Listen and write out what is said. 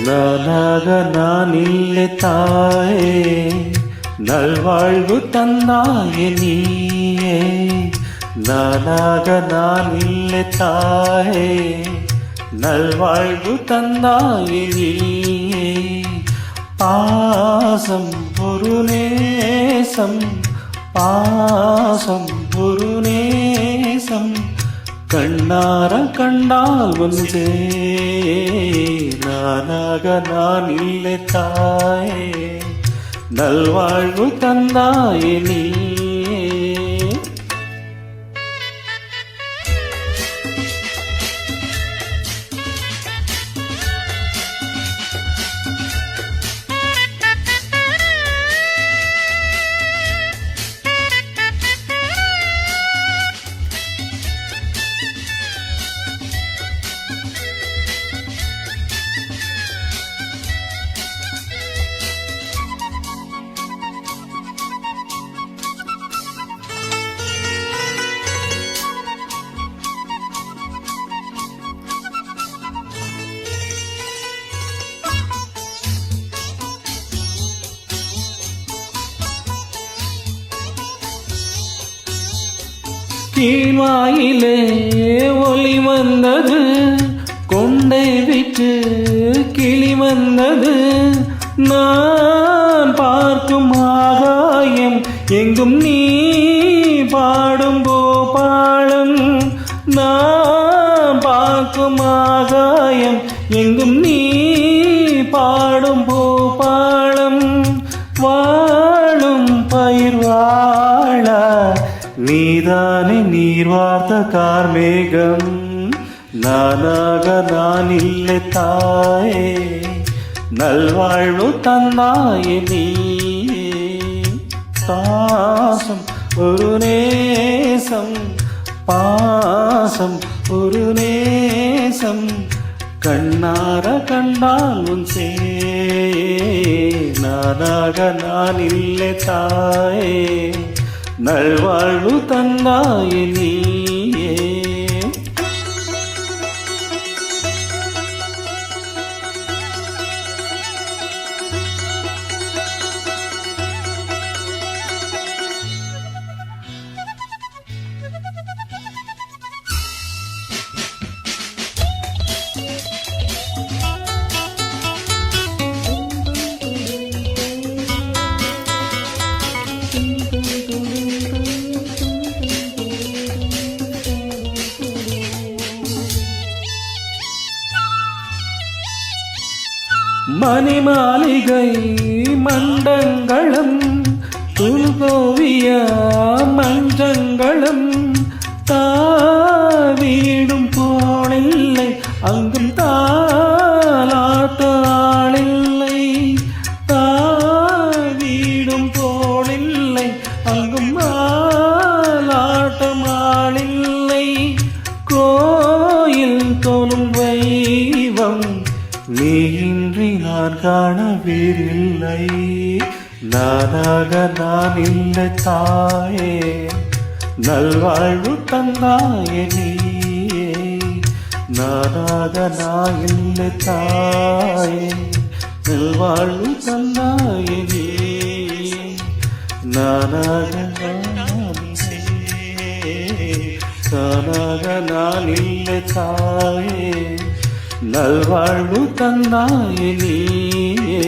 நானாக நான் இல்லை தாயே, நல்வாழ்வு தந்தாயே நீயே. நானாக நான் இல்லை தாயே, நல்வாழ்வு தந்தாயே நீயே. பாசம் ஒரு நேசம், பாசம் ஒரு நேசம், கண்ணார கண்டால் ஒன்றே. நானாக நான் இல்லை தாயே, நல்வாழ்வு தந்தாயே நீ. கீழ்வாயிலே ஒளி வந்தது, கொண்டை விட்டு கிளி வந்தது. நான் பார்க்கும் ஆகாயம் எங்கும் நீ பாடும் பூபாளம். நான் பார்க்கும் ஆகாயம் எங்கும் நீ பாடும் பூபாளம். வாழும் பயிர் வாழ நீதானே நீர் வார்த்த கார்மேகம். நானாக நான் இல்லை தாயே, நல்வாழ்வு தந்தாயே நீயே. பாசம் ஒரு நேசம், பாசம் ஒரு நேசம், கண்ணார கண்டால் உன் சே. நானாக நான் இல்லை தாயே, நல்வாழ்வு தந்தாயே நீயே. மணிமாளிகை மண்டங்களும் துல்கோவிய மஞ்சங்களும், தாவீடும் போனில்லை அங்கும் தாலாட்ட ஆளில்லை. தாவீடும் போனில்லை அங்கும் ஆலாட்டம் ஆளில்லை. கோயில் தோலும் வைவம் நீயின்றி நான் காண வேறில்லை. நானாக நான் இல்லை தாயே, நல்வாழ்வு தந்தாயே நீயே. நானாக நான் இல்லை தாயே, நல்வாழ்வு தந்தாயே நீயே. நானாக நான் இல்லை தாயே, நல்வாழ்வு தந்தாயே நீயே.